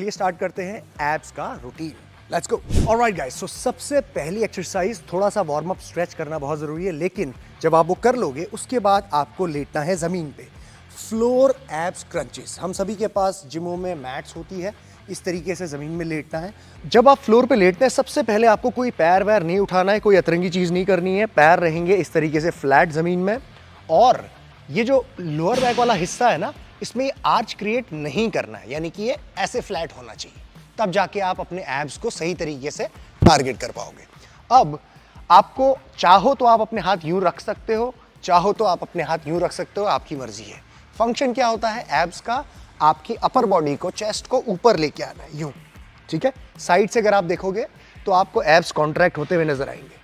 चलिए स्टार्ट करते हैं एब्स का routine. Let's go. Alright guys, so सबसे पहली एक्सरसाइज थोड़ा सा वार्म अप स्ट्रेच करना बहुत जरूरी है, लेकिन जब आप वो कर लोगे उसके बाद आपको लेटना है जमीन पे। फ्लोर एब्स क्रंचेस, हम सभी के पास जिमों में मैट्स होती है, इस तरीके से जमीन में लेटना है। जब आप फ्लोर पे लेटते हैं सबसे पहले आपको कोई पैर वैर नहीं उठाना है, कोई अतरंगी चीज नहीं करनी है। पैर रहेंगे इस तरीके से फ्लैट जमीन में, और ये जो लोअर बैक वाला हिस्सा है ना, इसमें ये आर्च क्रिएट नहीं करना है, यानी कि ये ऐसे फ्लैट होना चाहिए, तब जाके आप अपने एब्स को सही तरीके से टारगेट कर पाओगे। अब आपको चाहो तो आप अपने हाथ यूं रख सकते हो, चाहो तो आप अपने हाथ यूं रख सकते हो, आपकी मर्जी है। फंक्शन क्या होता है एब्स का? आपकी अपर बॉडी को, चेस्ट को ऊपर लेके आना है, यूं। ठीक है, साइड से अगर आप देखोगे तो आपको एब्स कॉन्ट्रैक्ट होते हुए नजर आएंगे।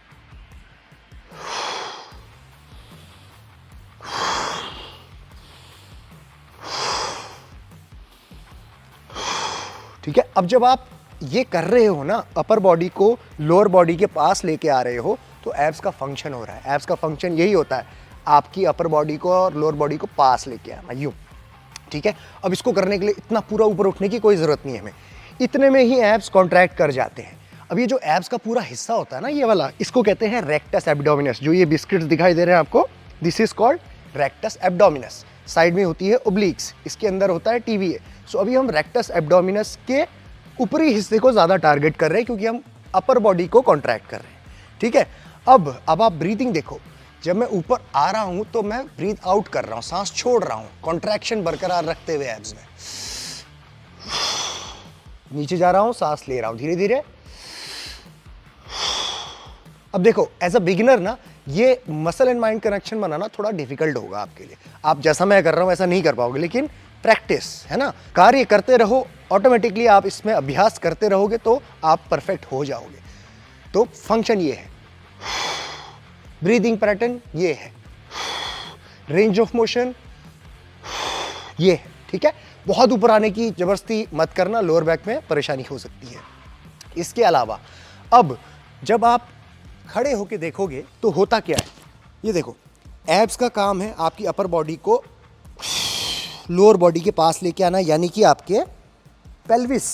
ठीक है, अब जब आप ये कर रहे हो ना, अपर बॉडी को लोअर बॉडी के पास लेके आ रहे हो, तो एब्स का फंक्शन हो रहा है। एब्स का फंक्शन यही होता है, आपकी अपर बॉडी को और लोअर बॉडी को पास लेके आना, यूं। ठीक है, अब इसको करने के लिए इतना पूरा ऊपर उठने की कोई जरूरत नहीं है हमें, इतने में ही एब्स कॉन्ट्रैक्ट कर जाते हैं। अब ये जो एब्स का पूरा हिस्सा होता है ना, ये वाला, इसको कहते हैं रेक्टस एब्डोमिनस। जो ये बिस्किट्स दिखाई दे रहे हैं आपको, this is called rectus abdominis. Side में होती है ओब्लिक्स, इसके अंदर होता है टीवीए। सो अभी हम रेक्टस एब्डोमिनस के ऊपरी हिस्से को ज्यादा टारगेट कर रहे हैं, क्योंकि हम अपर बॉडी को कॉन्ट्रैक्ट कर रहे हैं। ठीक है, अब आप ब्रीथिंग देखो। जब मैं ऊपर आ रहा हूं तो मैं ब्रीथ आउट कर रहा हूं, सांस छोड़ रहा हूं, कॉन्ट्रैक्शन बरकरार रखते हुए एब्स में। नीचे जा रहा हूं, सांस ले रहा हूं धीरे धीरे। अब देखो, एज अ बिगिनर ना, ये मसल एंड माइंड कनेक्शन बनाना थोड़ा डिफिकल्ट होगा आपके लिए। आप जैसा मैं कर रहा हूं ऐसा नहीं कर पाओगे, लेकिन प्रैक्टिस है ना, कार्य करते रहो, ऑटोमेटिकली आप इसमें अभ्यास करते रहोगे तो आप परफेक्ट हो जाओगे। तो फंक्शन ये है, ब्रीदिंग पैटर्न ये है, रेंज ऑफ मोशन ये है। ठीक है, बहुत ऊपर आने की जबरदस्ती मत करना, लोअर बैक में परेशानी हो सकती है। इसके अलावा अब जब आप खड़े होके देखोगे तो होता क्या है, ये देखो, एब्स का काम है आपकी अपर बॉडी को लोअर बॉडी के पास लेके आना, यानी कि आपके पेल्विस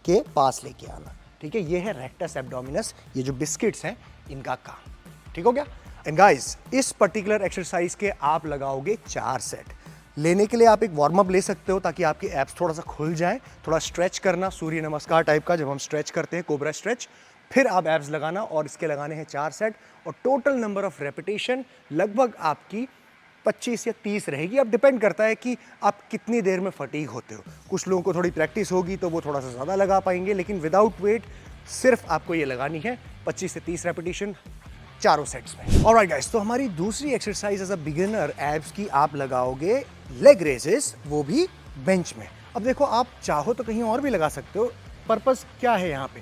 के पास लेके आना। ठीक है, ये है रेक्टस एब्डोमिनस, ये जो बिस्किट्स हैं इनका काम। ठीक हो गया। एंड गाइस, इस पर्टिकुलर एक्सरसाइज के आप लगाओगे 4 सेट। लेने के लिए आप एक वार्म अप ले सकते हो, ताकि आपके एब्स थोड़ा सा खुल जाए। थोड़ा स्ट्रेच करना, सूर्य नमस्कार टाइप का जब हम स्ट्रेच करते हैं, कोबरा स्ट्रेच, फिर आप एब्स लगाना, और इसके लगाने हैं 4 सेट। और टोटल नंबर ऑफ रेपिटेशन लगभग आपकी 25 या 30 रहेगी। अब डिपेंड करता है कि आप कितनी देर में फटीग होते हो। कुछ लोगों को थोड़ी प्रैक्टिस होगी तो वो थोड़ा सा ज़्यादा लगा पाएंगे, लेकिन विदाउट वेट सिर्फ आपको ये लगानी है 25 से 30 रेपिटेशन चारों सेट्स में। ऑलराइट गाइस, तो हमारी दूसरी exercise as a beginner abs की आप लगाओगे लेग रेजेस, वो भी बेंच में। अब देखो, आप चाहो तो कहीं और भी लगा सकते हो। पर्पस क्या है यहाँ पे?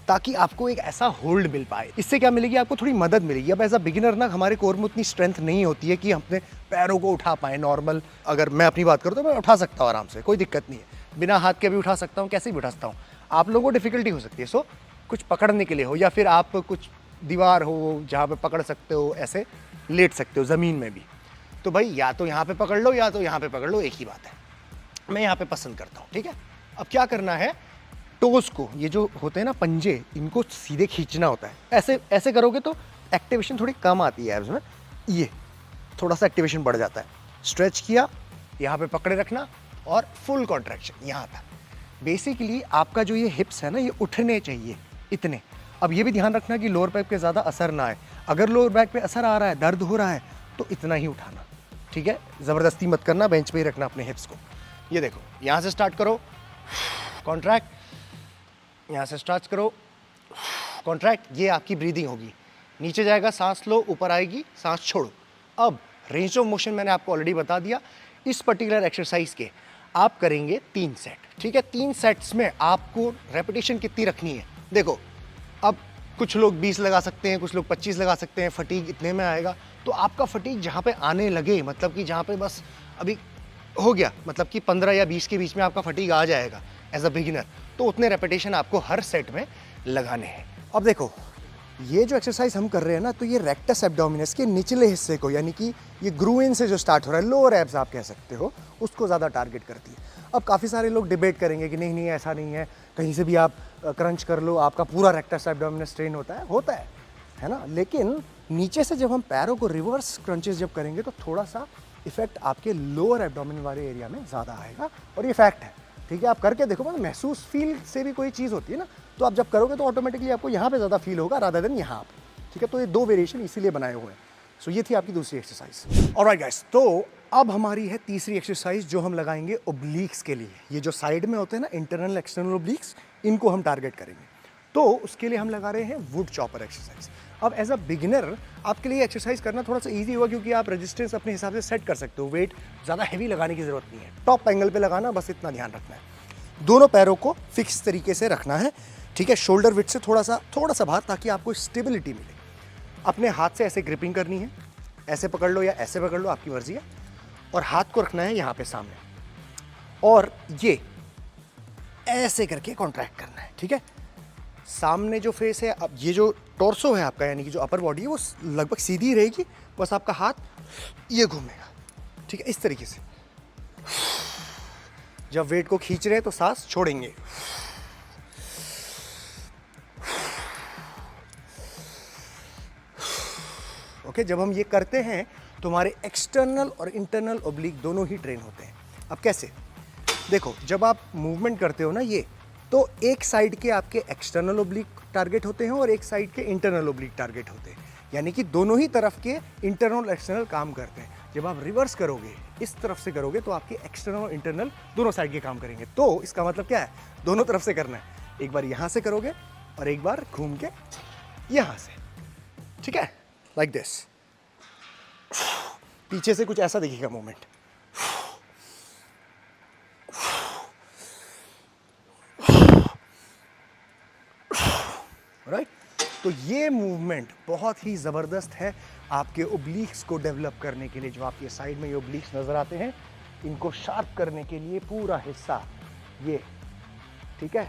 ताकि आपको एक ऐसा होल्ड मिल पाए। इससे क्या मिलेगी? आपको थोड़ी मदद मिलेगी। अब एज अ बिगिनर ना, हमारे कोर में उतनी स्ट्रेंथ नहीं होती है कि हम अपने पैरों को उठा पाए। नॉर्मल अगर मैं अपनी बात करूँ तो मैं उठा सकता हूँ आराम से, कोई दिक्कत नहीं है। बिना हाथ के भी उठा सकता हूँ, कैसे भी उठा सकता हूँ। आप लोगों को डिफिकल्टी हो सकती है, सो कुछ पकड़ने के लिए हो, या फिर आप कुछ दीवार हो जहाँ पे पकड़ सकते हो, ऐसे लेट सकते हो ज़मीन में भी। तो भाई, या तो यहाँ पे पकड़ लो या तो यहाँ पे पकड़ लो, एक ही बात है। मैं यहाँ पे पसंद करता हूँ। ठीक है, अब क्या करना है, टोज को, ये जो होते हैं ना पंजे, इनको सीधे खींचना होता है। ऐसे ऐसे करोगे तो एक्टिवेशन थोड़ी कम आती है एब्स में, ये थोड़ा सा एक्टिवेशन बढ़ जाता है। स्ट्रेच किया, यहाँ पे पकड़े रखना, और फुल कॉन्ट्रैक्शन यहाँ तक। बेसिकली आपका जो ये हिप्स है ना, ये उठने चाहिए इतने। अब ये भी ध्यान रखना कि लोअर बैक पे ज़्यादा असर ना आए। अगर लोअर बैक पे असर आ रहा है, दर्द हो रहा है, तो इतना ही उठाना। ठीक है, ज़बरदस्ती मत करना, बेंच पे ही रखना अपने हिप्स को। ये देखो, यहाँ से स्टार्ट करो, कॉन्ट्रैक्ट, यहाँ से स्टार्ट करो, कॉन्ट्रैक्ट, ये आपकी ब्रीदिंग होगी। नीचे जाएगा, सांस लो, ऊपर आएगी, सांस छोड़ो। अब रेंज ऑफ मोशन मैंने आपको ऑलरेडी बता दिया। इस पर्टिकुलर एक्सरसाइज के आप करेंगे 3 सेट। ठीक है, 3 सेट्स में आपको रेपिटेशन कितनी रखनी है? देखो, अब कुछ लोग 20 लगा सकते हैं, कुछ लोग 25 लगा सकते हैं, फटीग इतने में आएगा। तो आपका फटीग जहाँ पे आने लगे, मतलब कि जहाँ पे बस अभी हो गया, मतलब कि 15 या 20 के बीच में आपका फटीग आ जाएगा एज अ बिगिनर, तो उतने रेपिटेशन आपको हर सेट में लगाने हैं। अब देखो, ये जो एक्सरसाइज हम कर रहे हैं ना, तो ये रेक्टस एब्डोमिनस के निचले हिस्से को, यानी कि ये ग्रूइन से जो स्टार्ट हो रहा है, लोअर एब्स आप कह सकते हो, उसको ज़्यादा टारगेट करती है। अब काफ़ी सारे लोग डिबेट करेंगे कि नहीं नहीं ऐसा नहीं है, कहीं से भी आप क्रंच कर लो, आपका पूरा रेक्टस एब्डोमिनस ट्रेन होता है ना। लेकिन नीचे से जब हम पैरों को रिवर्स क्रंचेस जब करेंगे तो थोड़ा सा इफेक्ट आपके लोअर एब्डोमिन वाले एरिया में ज़्यादा आएगा, और ये फैक्ट है। ठीक है, आप करके देखो, मतलब महसूस फील से भी कोई चीज़ होती है ना, तो आप जब करोगे तो ऑटोमेटिकली आपको यहाँ पे ज़्यादा फील होगा रादर देन यहाँ पे। ठीक है, तो ये 2 वेरिएशन इसीलिए बनाए हुए हैं। सो ये थी आपकी दूसरी एक्सरसाइज। ऑलराइट गाइस, तो अब हमारी है तीसरी एक्सरसाइज जो हम लगाएंगे ओब्लिक्स के लिए। ये जो साइड में होते हैं ना इंटरनल एक्सटर्नल ओब्लिक्स, इनको हम टारगेट करेंगे। तो उसके लिए हम लगा रहे हैं वुड चॉपर एक्सरसाइज। अब एज अ बिगिनर आपके लिए एक्सरसाइज करना थोड़ा सा इजी होगा, क्योंकि आप रेजिस्टेंस अपने हिसाब से सेट कर सकते हो। वेट ज़्यादा हैवी लगाने की ज़रूरत नहीं है, टॉप एंगल पे लगाना, बस इतना ध्यान रखना है। दोनों पैरों को फिक्स तरीके से रखना है। ठीक है, शोल्डर विड्थ से थोड़ा सा बाहर, ताकि आपको स्टेबिलिटी मिले। अपने हाथ से ऐसे ग्रिपिंग करनी है, ऐसे पकड़ लो या ऐसे पकड़ लो, आपकी मर्जी है। और हाथ को रखना है यहाँ पे सामने, और ये ऐसे करके कॉन्ट्रैक्ट करना है। ठीक है, सामने जो फेस है, अब ये जो टॉर्सो है आपका, यानी कि जो अपर बॉडी है, वो लगभग सीधी रहेगी, बस आपका हाथ ये घूमेगा। ठीक है, इस तरीके से। जब वेट को खींच रहे हैं तो सांस छोड़ेंगे। ओके, जब हम ये करते हैं तो हमारे एक्सटर्नल और इंटरनल ओब्लिक दोनों ही ट्रेन होते हैं। अब कैसे? देखो, जब आप मूवमेंट करते हो ना ये, तो एक साइड के आपके एक्सटर्नल ओब्लिक टारगेट होते हैं और एक साइड के इंटरनल ओब्लिक टारगेट होते हैं, यानी कि दोनों ही तरफ के इंटरनल एक्सटर्नल काम करते हैं। जब आप रिवर्स करोगे, इस तरफ से करोगे, तो आपके एक्सटर्नल और इंटरनल दोनों साइड के काम करेंगे। तो इसका मतलब क्या है? दोनों तरफ से करना है। एक बार यहाँ से करोगे और एक बार घूम के यहाँ से। ठीक है, लाइक दिस। पीछे से कुछ ऐसा दिखेगा मूवमेंट। राइट, तो ये मूवमेंट बहुत ही ज़बरदस्त है आपके ओब्लिक्स को डेवलप करने के लिए। जो आपके साइड में ये ओब्लिक्स नज़र आते हैं, इनको शार्प करने के लिए पूरा हिस्सा ये, ठीक है,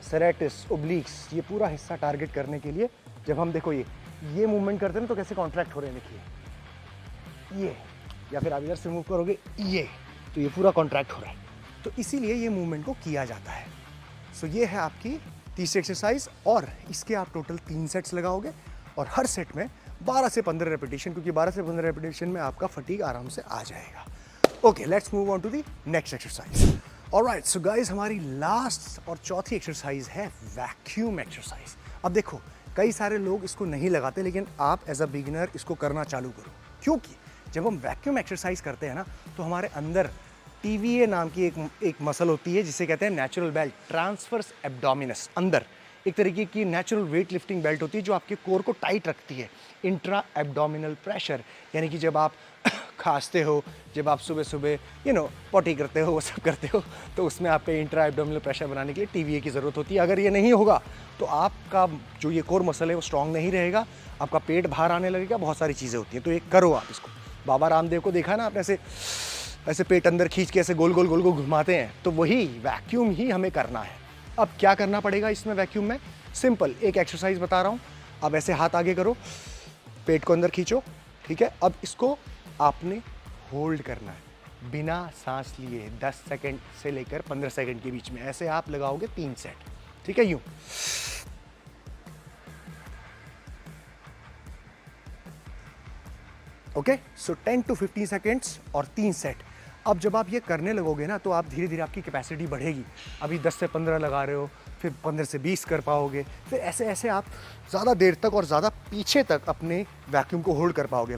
सेरेटिस ओब्लिक्स, ये पूरा हिस्सा टारगेट करने के लिए जब हम देखो ये मूवमेंट करते हैं ना, तो कैसे कॉन्ट्रैक्ट हो रहे हैं, देखिए ये, या फिर आप इधर से मूव करोगे ये, तो ये पूरा कॉन्ट्रैक्ट हो रहा है। तो इसीलिए ये मूवमेंट को किया जाता है। सो ये है आपकी तीसरी एक्सरसाइज, और इसके आप टोटल 3 सेट्स लगाओगे, और हर सेट में 12 से 15 रेपिटेशन, क्योंकि 12 से 15 रेपिटेशन में आपका फटीग आराम से आ जाएगा। Okay, let's move on to the next exercise. Alright, so guys, हमारी लास्ट और चौथी एक्सरसाइज है वैक्यूम एक्सरसाइज। अब देखो, कई सारे लोग इसको नहीं लगाते, लेकिन आप एज अ बिगिनर इसको करना चालू करो, क्योंकि जब हम वैक्यूम एक्सरसाइज करते हैं ना, तो हमारे अंदर टीवीए नाम की एक मसल होती है, जिसे कहते हैं नेचुरल बेल्ट, ट्रांसवर्स एब्डोमिनस। अंदर एक तरीके की नेचुरल वेट लिफ्टिंग बेल्ट होती है, जो आपके कोर को टाइट रखती है। इंट्रा एब्डोमिनल प्रेशर, यानी कि जब आप खांसते हो, जब आप सुबह सुबह पॉटी करते हो, वो सब करते हो, तो उसमें आपके इंट्रा एब्डोमिनल प्रेशर बनाने के लिए टीवीए की ज़रूरत होती है। अगर ये नहीं होगा तो आपका जो ये कोर मसल है वो स्ट्रांग नहीं रहेगा, आपका पेट बाहर आने लगेगा, बहुत सारी चीज़ें होती हैं। तो ये करो आप इसको। बाबा रामदेव को देखा ना आपने, ऐसे पेट अंदर खींच के ऐसे गोल गोल घुमाते हैं, तो वही वैक्यूम ही हमें करना है। अब क्या करना पड़ेगा इसमें वैक्यूम में? सिंपल, एक एक्सरसाइज बता रहा हूँ। अब ऐसे हाथ आगे करो, पेट को अंदर खींचो, ठीक है। अब इसको आपने होल्ड करना है बिना सांस लिए 10 सेकंड से लेकर 15 सेकंड के बीच में। ऐसे आप लगाओगे 3 सेट, ठीक है, यूं। ओके, सो 10 to 15 सेकेंड्स और 3 सेट। अब जब आप ये करने लगोगे ना, तो आप धीरे धीरे आपकी कैपेसिटी बढ़ेगी। अभी 10 से 15 लगा रहे हो, फिर 15 से 20 कर पाओगे, फिर ऐसे ऐसे आप ज़्यादा देर तक और ज़्यादा पीछे तक अपने वैक्यूम को होल्ड कर पाओगे।